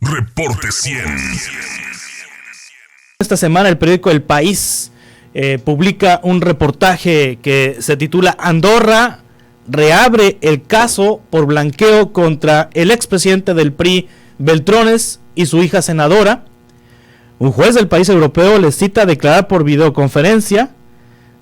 Reporte 100. Esta semana el periódico El País publica un reportaje que se titula Andorra reabre el caso por blanqueo contra el expresidente del PRI, Beltrones, y su hija senadora. Un juez del país europeo les cita a declarar por videoconferencia.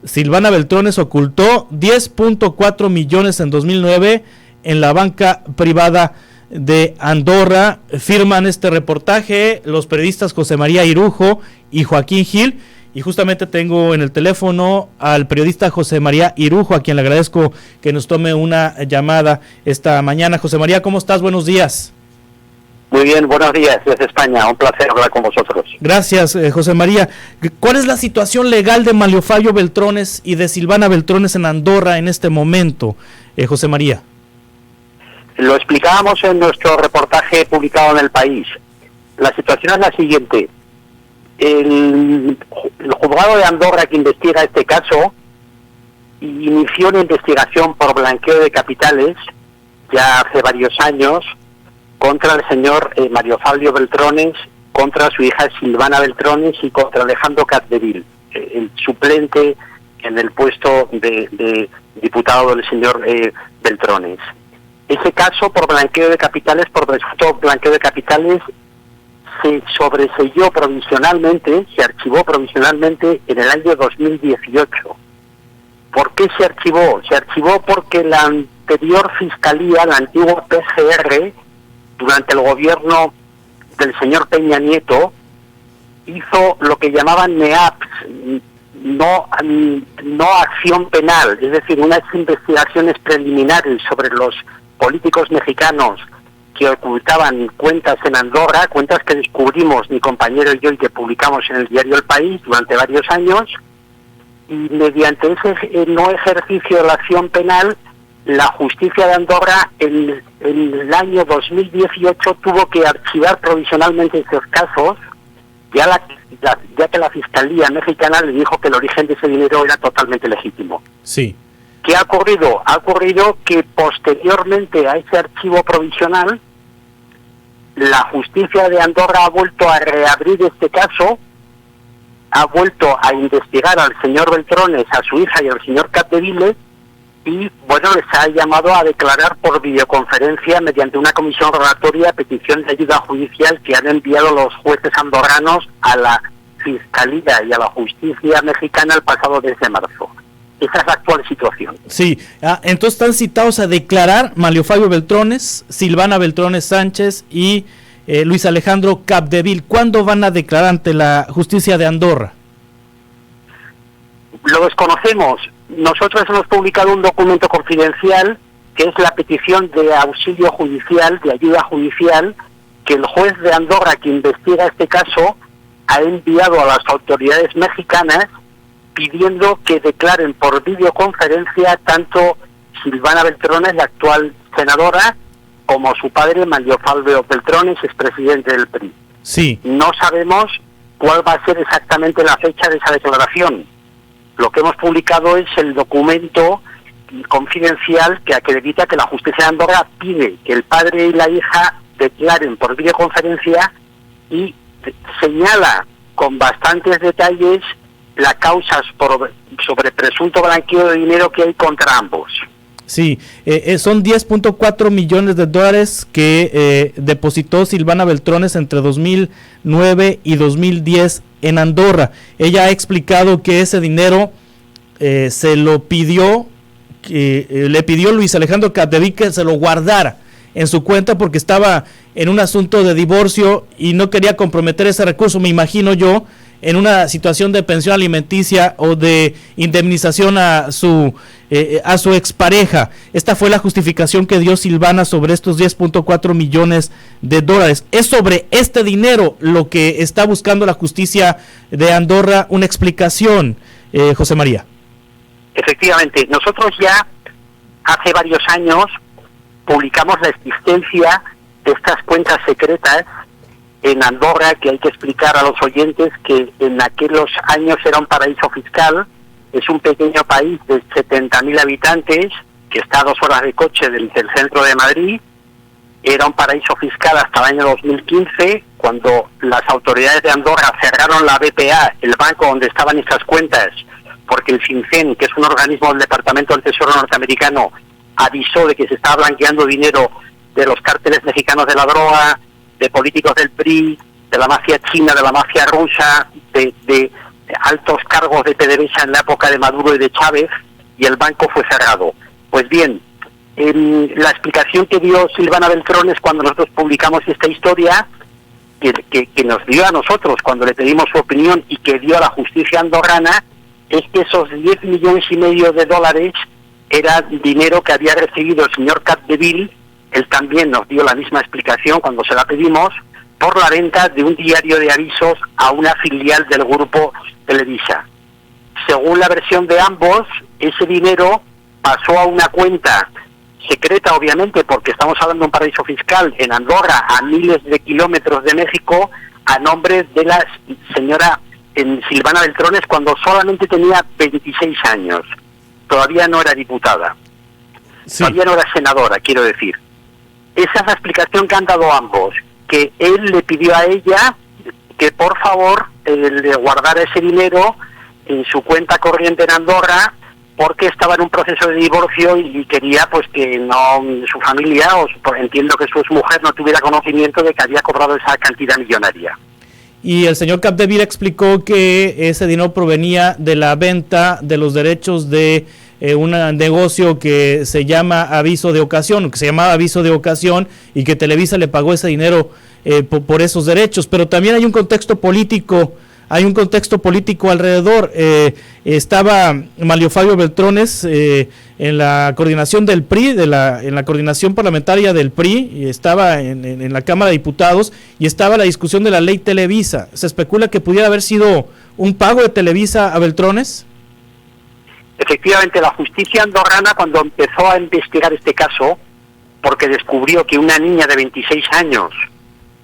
Silvana Beltrones ocultó 10.4 millones en 2009 en la banca privada de Andorra. Firman este reportaje los periodistas José María Irujo y Joaquín Gil, y justamente tengo en el teléfono al periodista José María Irujo, a quien le agradezco que nos tome una llamada esta mañana. José María, ¿cómo estás? Buenos días. Muy bien, buenos días desde España, un placer hablar con vosotros. Gracias, José María. ¿Cuál es la situación legal de Manlio Fabio Beltrones y de Silvana Beltrones en Andorra en este momento, José María? Lo explicábamos en nuestro reportaje publicado en El País. La situación es la siguiente. El juzgado de Andorra que investiga este caso inició una investigación por blanqueo de capitales ya hace varios años contra el señor Mario Fabio Beltrones, contra su hija Silvana Beltrones y contra Alejandro Capdeville, el suplente en el puesto de diputado del señor Beltrones. Ese caso por blanqueo de capitales, por presunto blanqueo de capitales, se sobreseyó provisionalmente, se archivó provisionalmente en el año 2018. ¿Por qué se archivó? Se archivó porque la anterior fiscalía, la antigua PGR, durante el gobierno del señor Peña Nieto, hizo lo que llamaban NEAPs, no acción penal, es decir, unas investigaciones preliminares sobre los políticos mexicanos que ocultaban cuentas en Andorra, cuentas que descubrimos mi compañero y yo y que publicamos en el diario El País durante varios años, y mediante ese no ejercicio de la acción penal, la justicia de Andorra en el año 2018 tuvo que archivar provisionalmente estos casos, ya que la Fiscalía mexicana le dijo que el origen de ese dinero era totalmente legítimo. Sí. ¿Qué ha ocurrido? Ha ocurrido que posteriormente a ese archivo provisional, la justicia de Andorra ha vuelto a reabrir este caso, ha vuelto a investigar al señor Beltrones, a su hija y al señor Capdeville, y bueno, les ha llamado a declarar por videoconferencia mediante una comisión rogatoria a petición de ayuda judicial que han enviado los jueces andorranos a la Fiscalía y a la justicia mexicana el pasado 10 de marzo. Esa es la actual situación. Sí, entonces están citados a declarar Manlio Fabio Beltrones, Silvana Beltrones Sánchez y Luis Alejandro Capdeville. ¿Cuándo van a declarar ante la justicia de Andorra? Lo desconocemos. Nosotros hemos publicado un documento confidencial que es la petición de auxilio judicial, de ayuda judicial, que el juez de Andorra que investiga este caso ha enviado a las autoridades mexicanas pidiendo que declaren por videoconferencia tanto Silvana Beltrones, la actual senadora, como su padre Manlio Fabio Beltrones, expresidente del PRI. Sí. No sabemos cuál va a ser exactamente la fecha de esa declaración. Lo que hemos publicado es el documento confidencial que acredita que la justicia de Andorra pide que el padre y la hija declaren por videoconferencia y señala con bastantes detalles las causas sobre presunto blanqueo de dinero que hay contra ambos. Sí, son 10.4 millones de dólares que depositó Silvana Beltrones entre 2009 y 2010 en Andorra. Ella ha explicado que ese dinero se lo pidió, le pidió Luis Alejandro Capdeville que se lo guardara en su cuenta porque estaba en un asunto de divorcio y no quería comprometer ese recurso, me imagino yo, en una situación de pensión alimenticia o de indemnización a su expareja. Esta fue la justificación que dio Silvana sobre estos 10.4 millones de dólares. Es sobre este dinero lo que está buscando la justicia de Andorra una explicación, José María. Efectivamente, nosotros ya hace varios años publicamos la existencia de estas cuentas secretas en Andorra, que hay que explicar a los oyentes que en aquellos años era un paraíso fiscal. Es un pequeño país de 70.000 habitantes que está a 2 horas de coche del centro de Madrid, era un paraíso fiscal hasta el año 2015, cuando las autoridades de Andorra cerraron la BPA, el banco donde estaban estas cuentas, porque el FinCEN, que es un organismo del Departamento del Tesoro norteamericano, avisó de que se estaba blanqueando dinero de los cárteles mexicanos de la droga, de políticos del PRI, de la mafia china, de la mafia rusa, de altos cargos de PDVSA en la época de Maduro y de Chávez, y el banco fue cerrado. Pues bien, la explicación que dio Silvana Beltrones cuando nosotros publicamos esta historia, que nos dio a nosotros cuando le pedimos su opinión y que dio a la justicia andorrana, es que esos 10,5 millones de dólares era dinero que había recibido el señor Capdeville. Él también nos dio la misma explicación cuando se la pedimos, por la venta de un diario de avisos a una filial del grupo Televisa. Según la versión de ambos, ese dinero pasó a una cuenta secreta, obviamente, porque estamos hablando de un paraíso fiscal en Andorra, a miles de kilómetros de México, a nombre de la señora Silvana Beltrones, cuando solamente tenía 26 años. Todavía no era diputada. Sí. Todavía no era senadora, quiero decir. Esa es la explicación que han dado ambos, que él le pidió a ella que por favor le guardara ese dinero en su cuenta corriente en Andorra, porque estaba en un proceso de divorcio y quería pues que no su familia, entiendo que su exmujer, no tuviera conocimiento de que había cobrado esa cantidad millonaria. Y el señor Capdeville explicó que ese dinero provenía de la venta de los derechos de un negocio que se llama Aviso de Ocasión, que se llamaba Aviso de Ocasión, y que Televisa le pagó ese dinero por esos derechos. Pero también hay un contexto político. Alrededor. Estaba Manlio Fabio Beltrones en la coordinación del PRI, en la coordinación parlamentaria del PRI, y estaba en la Cámara de Diputados, y estaba la discusión de la ley Televisa. ¿Se especula que pudiera haber sido un pago de Televisa a Beltrones? Efectivamente, la justicia andorrana, cuando empezó a investigar este caso, porque descubrió que una niña de 26 años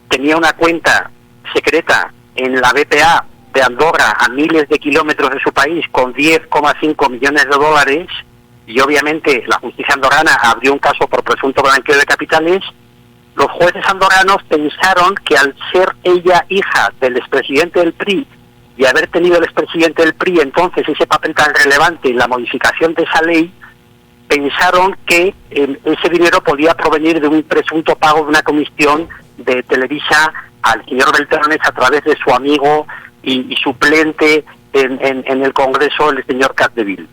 tenía una cuenta secreta en la BPA de Andorra a miles de kilómetros de su país con 10,5 millones de dólares, y obviamente la justicia andorrana abrió un caso por presunto blanqueo de capitales, los jueces andorranos pensaron que al ser ella hija del expresidente del PRI y haber tenido el expresidente del PRI entonces ese papel tan relevante en la modificación de esa ley, pensaron que ese dinero podía provenir de un presunto pago de una comisión de Televisa al señor Beltrones a través de su amigo y suplente en el Congreso, el señor Capdeville.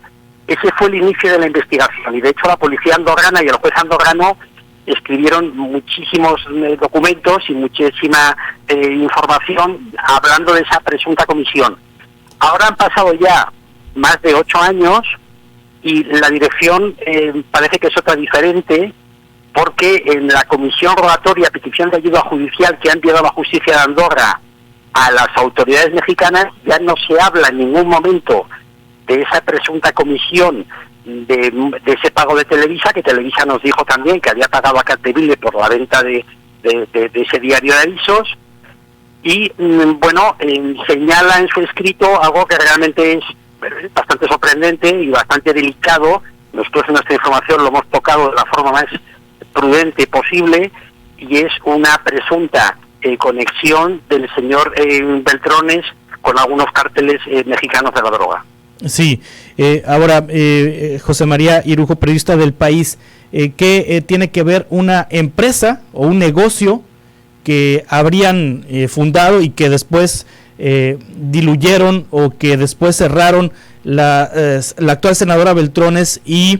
Ese fue el inicio de la investigación, y de hecho la policía andorrana y el juez andorrano escribieron muchísimos documentos y muchísima información hablando de esa presunta comisión. Ahora han pasado ya más de 8 años y la dirección parece que es otra diferente, porque en la comisión rogatoria, petición de ayuda judicial que ha enviado la justicia de Andorra a las autoridades mexicanas, ya no se habla en ningún momento de esa presunta comisión de ese pago de Televisa, que Televisa nos dijo también que había pagado a Capdeville por la venta de ese diario de avisos, y señala en su escrito algo que realmente es bastante sorprendente y bastante delicado. Nosotros en nuestra información lo hemos tocado de la forma más prudente posible, y es una presunta conexión del señor Beltrones con algunos cárteles mexicanos de la droga. Sí, ahora José María Irujo, periodista del País, ¿qué tiene que ver una empresa o un negocio que habrían fundado y que después diluyeron o que después cerraron la actual senadora Beltrones y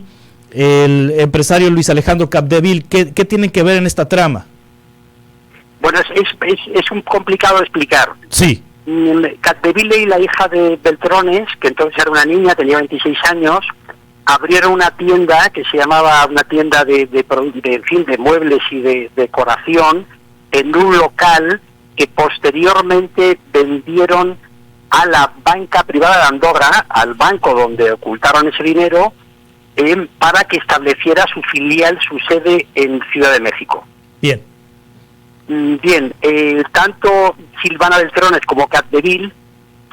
el empresario Luis Alejandro Capdeville? ¿Qué tienen que ver en esta trama? Bueno, es un complicado de explicar. Sí. Capdeville y la hija de Beltrones, que entonces era una niña, tenía 26 años, abrieron una tienda que se llamaba una tienda de muebles y de decoración en un local que posteriormente vendieron a la banca privada de Andorra, al banco donde ocultaron ese dinero, para que estableciera su filial, su sede en Ciudad de México. Bien. Bien, tanto Silvana Beltrones como Capdeville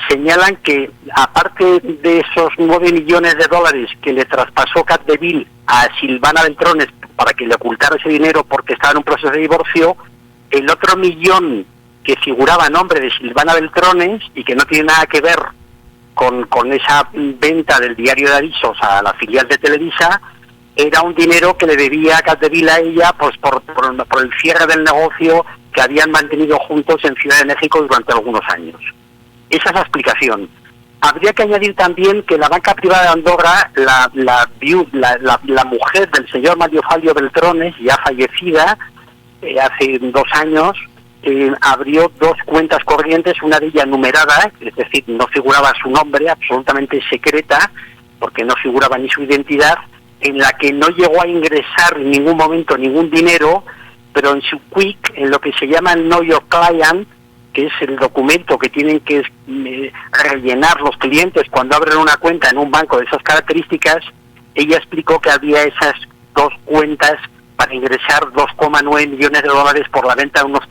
señalan que, aparte de esos 9 millones de dólares que le traspasó Capdeville a Silvana Beltrones para que le ocultara ese dinero porque estaba en un proceso de divorcio, el otro millón que figuraba a nombre de Silvana Beltrones y que no tiene nada que ver con esa venta del diario de avisos a la filial de Televisa, era un dinero que le debía a Capdevila a ella pues por el cierre del negocio que habían mantenido juntos en Ciudad de México durante algunos años. Esa es la explicación. Habría que añadir también que la banca privada de Andorra, la mujer del señor Mario Fabio Beltrones, ya fallecida hace 2 años, abrió 2 cuentas corrientes, una de ellas numerada, es decir, no figuraba su nombre, absolutamente secreta, porque no figuraba ni su identidad, en la que no llegó a ingresar en ningún momento ningún dinero, pero en su Quick, en lo que se llama el Know Your Client, que es el documento que tienen que rellenar los clientes cuando abren una cuenta en un banco de esas características, ella explicó que había esas 2 cuentas para ingresar 2,9 millones de dólares por la venta de unos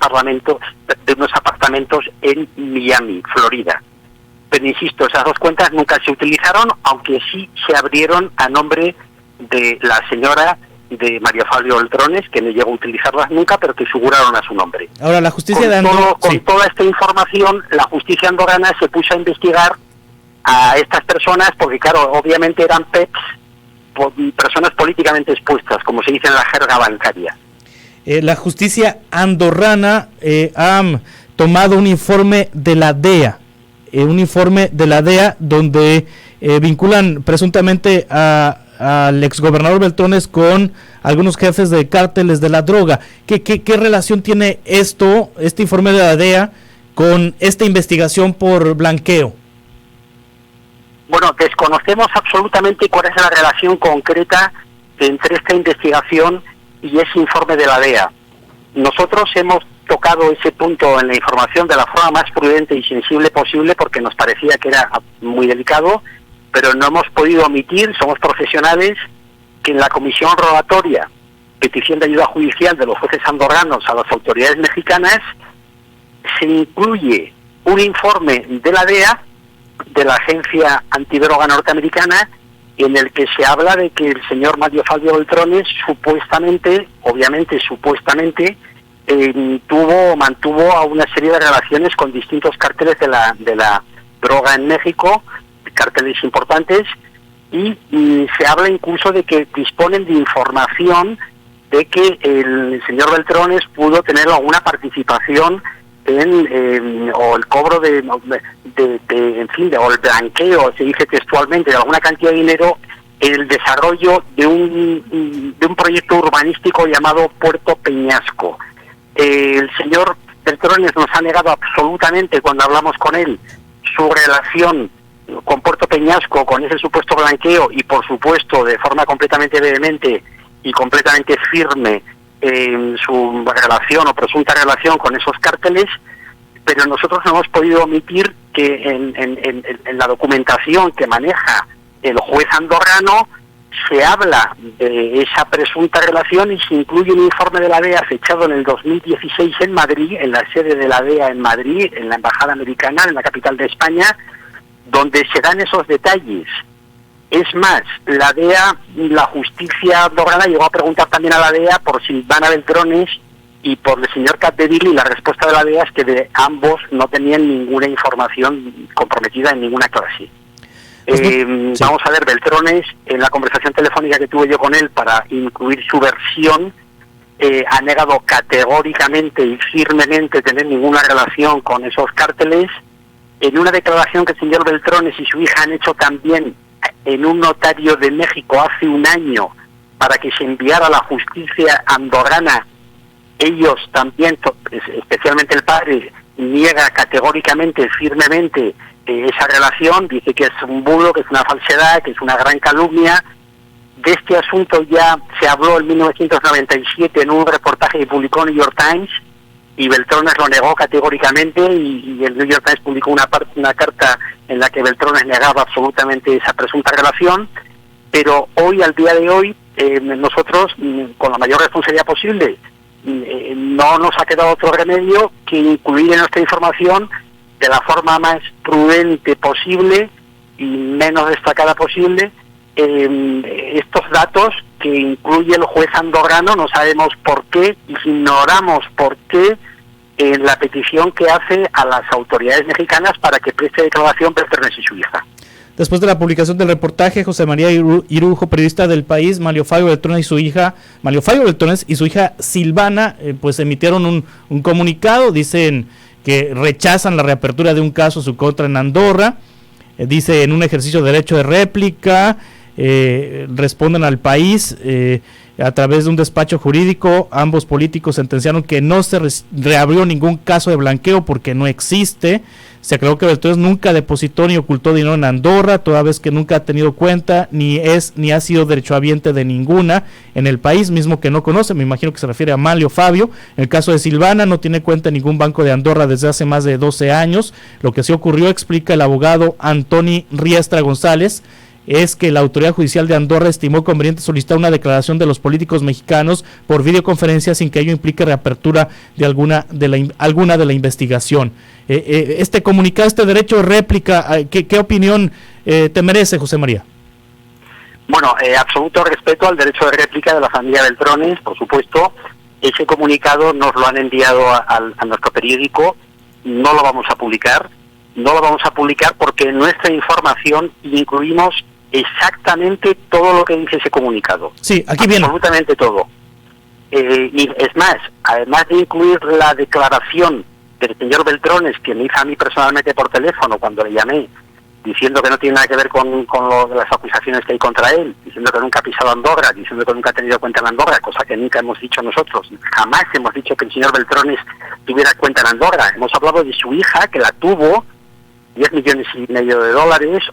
apartamentos en Miami, Florida. Pero insisto, esas 2 cuentas nunca se utilizaron, aunque sí se abrieron a nombre de la señora de María Fabio Beltrones, que no llegó a utilizarlas nunca, pero que figuraron a su nombre. Ahora, la justicia de Andorra... Con toda esta información, la justicia andorrana se puso a investigar a estas personas, porque claro, obviamente eran PEPs, personas políticamente expuestas, como se dice en la jerga bancaria. La justicia andorrana ha tomado un informe de la DEA, donde vinculan presuntamente al exgobernador Beltrones con algunos jefes de cárteles de la droga. ¿Qué relación tiene este informe de la DEA, con esta investigación por blanqueo? Bueno, desconocemos absolutamente cuál es la relación concreta entre esta investigación y ese informe de la DEA. Nosotros hemos tocado ese punto en la información de la forma más prudente y sensible posible, porque nos parecía que era muy delicado, pero no hemos podido omitir, somos profesionales, que en la comisión rogatoria, petición de ayuda judicial de los jueces andorranos a las autoridades mexicanas, se incluye un informe de la DEA, de la Agencia Antidroga Norteamericana, en el que se habla de que el señor Mario Fabio Beltrones supuestamente mantuvo a una serie de relaciones con distintos cárteles de la droga en México, cárteles importantes, y se habla incluso de que disponen de información de que el señor Beltrones pudo tener alguna participación o el cobro o el blanqueo, se dice textualmente, de alguna cantidad de dinero en el desarrollo de un proyecto urbanístico llamado Puerto Peñasco. El señor Beltrones nos ha negado absolutamente, cuando hablamos con él, su relación con Puerto Peñasco, con ese supuesto blanqueo, y por supuesto de forma completamente vehemente y completamente firme su relación o presunta relación con esos cárteles, pero nosotros no hemos podido omitir que en la documentación que maneja el juez andorrano se habla de esa presunta relación y se incluye un informe de la DEA fechado en el 2016 en Madrid, en la sede de la DEA en Madrid, en la Embajada Americana, en la capital de España, donde se dan esos detalles. Es más, la DEA, la justicia andorrana llegó a preguntar también a la DEA por Silvana Beltrones y por el señor Capdevila, y la respuesta de la DEA es que de ambos no tenían ninguna información comprometida en ninguna clase. Sí. Vamos a ver, Beltrones, en la conversación telefónica que tuve yo con él para incluir su versión, ha negado categóricamente y firmemente tener ninguna relación con esos cárteles. En una declaración que el señor Beltrones y su hija han hecho también en un notario de México hace un año para que se enviara a la justicia andorrana, ellos también, especialmente el padre, niega categóricamente, firmemente esa relación, dice que es un bulo, que es una falsedad, que es una gran calumnia. De este asunto ya se habló en 1997 en un reportaje que publicó New York Times, y Beltrones lo negó categóricamente, y el New York Times publicó una carta en la que Beltrones negaba absolutamente esa presunta relación. Pero hoy, al día de hoy, nosotros, con la mayor responsabilidad posible, no nos ha quedado otro remedio que incluir en nuestra información, de la forma más prudente posible y menos destacada posible, estos datos que incluye el juez andorrano, no sabemos por qué, ignoramos por qué, en la petición que hace a las autoridades mexicanas para que preste declaración Beltrones y su hija. Después de la publicación del reportaje, José María Irujo, periodista del País, Manlio Fabio Beltrones y su hija Silvana, pues emitieron un comunicado. Dicen que rechazan la reapertura de un caso a su contra en Andorra. Dice, en un ejercicio de derecho de réplica, responden al País a través de un despacho jurídico. Ambos políticos sentenciaron que no se reabrió ningún caso de blanqueo porque no existe. Se aclaró que Beltrones nunca depositó ni ocultó dinero en Andorra, toda vez que nunca ha tenido cuenta ni ha sido derechohabiente de ninguna en el país, mismo que no conoce. Me imagino que se refiere a Manlio Fabio. En el caso de Silvana, no tiene cuenta en ningún banco de Andorra desde hace más de 12 años. Lo que sí ocurrió, explica el abogado Antoni Riestra González, es que la autoridad judicial de Andorra estimó conveniente solicitar una declaración de los políticos mexicanos por videoconferencia sin que ello implique reapertura de alguna de la investigación. Este comunicado, este derecho de réplica, ¿qué opinión te merece, José María? Bueno, absoluto respeto al derecho de réplica de la familia Beltrones, por supuesto. Ese comunicado nos lo han enviado a nuestro periódico, no lo vamos a publicar. No lo vamos a publicar porque en nuestra información incluimos exactamente todo lo que dice ese comunicado. Sí, aquí viene. Absolutamente todo. Y es más, además de incluir la declaración del señor Beltrones, que me hizo a mí personalmente por teléfono cuando le llamé, diciendo que no tiene nada que ver con lo de las acusaciones que hay contra él, diciendo que nunca ha pisado Andorra, diciendo que nunca ha tenido cuenta en Andorra, cosa que nunca hemos dicho nosotros. Jamás hemos dicho que el señor Beltrones tuviera cuenta en Andorra. Hemos hablado de su hija, que la tuvo, 10,5 millones de dólares,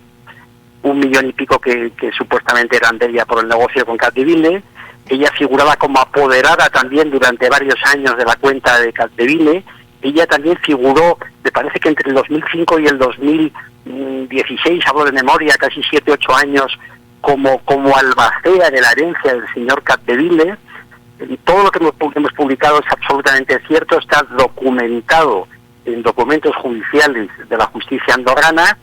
1 millón y pico que supuestamente eran de ella por el negocio con Capdeville. Ella figuraba como apoderada también durante varios años de la cuenta de Capdeville. Ella también figuró, me parece que entre el 2005 y el 2016, hablo de memoria, casi 7-8 años, como albacea de la herencia del señor Capdeville. Todo lo que hemos publicado es absolutamente cierto, está documentado en documentos judiciales de la justicia andorrana.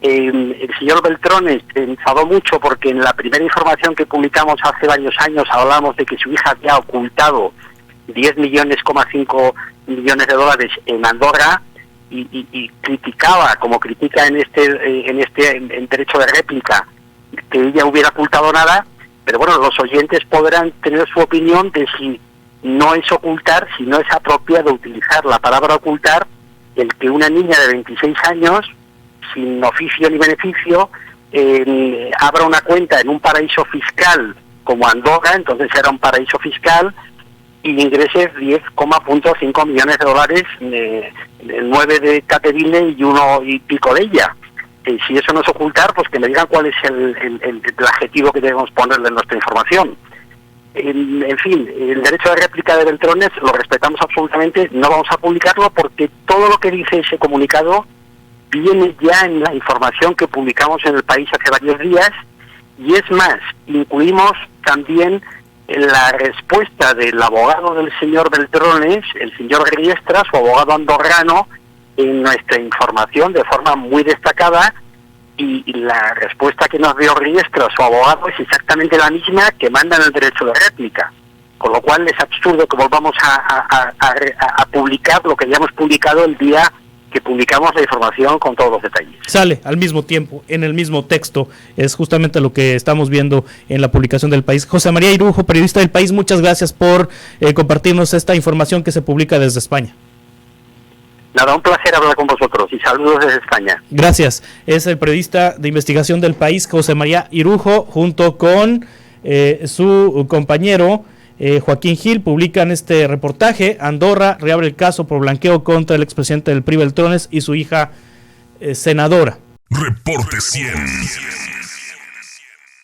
El señor Beltrones se enfadó mucho porque en la primera información que publicamos hace varios años hablamos de que su hija había ocultado 10,5 millones de dólares en Andorra y criticaba, como critica en derecho de réplica, que ella hubiera ocultado nada. Pero bueno, los oyentes podrán tener su opinión de si no es ocultar, si no es apropiado utilizar la palabra ocultar, el que una niña de 26 años, sin oficio ni beneficio, abra una cuenta en un paraíso fiscal como Andorra, entonces era un paraíso fiscal, y ingrese 10,5 millones de dólares, 9 de Capdeville y 1 y pico de ella. Si eso no es ocultar, pues que me digan cuál es el adjetivo que debemos ponerle en nuestra información. En fin, el derecho de réplica de Beltrones lo respetamos absolutamente, no vamos a publicarlo porque todo lo que dice ese comunicado viene ya en la información que publicamos en El País hace varios días, y es más, incluimos también la respuesta del abogado del señor Beltrones, el señor Riestra, su abogado andorrano, en nuestra información de forma muy destacada, y la respuesta que nos dio Riestra, su abogado, es exactamente la misma que manda en el derecho de réplica, con lo cual es absurdo que volvamos a publicar lo que ya hemos publicado el día que publicamos la información con todos los detalles. Sale al mismo tiempo, en el mismo texto, es justamente lo que estamos viendo en la publicación del País. José María Irujo, periodista del País, muchas gracias por compartirnos esta información que se publica desde España. Nada, un placer hablar con vosotros y saludos desde España. Gracias. Es el periodista de investigación del País, José María Irujo, junto con su compañero Joaquín Gil, publican este reportaje. Andorra reabre el caso por blanqueo contra el expresidente del PRI Beltrones y su hija senadora. Reporte 100.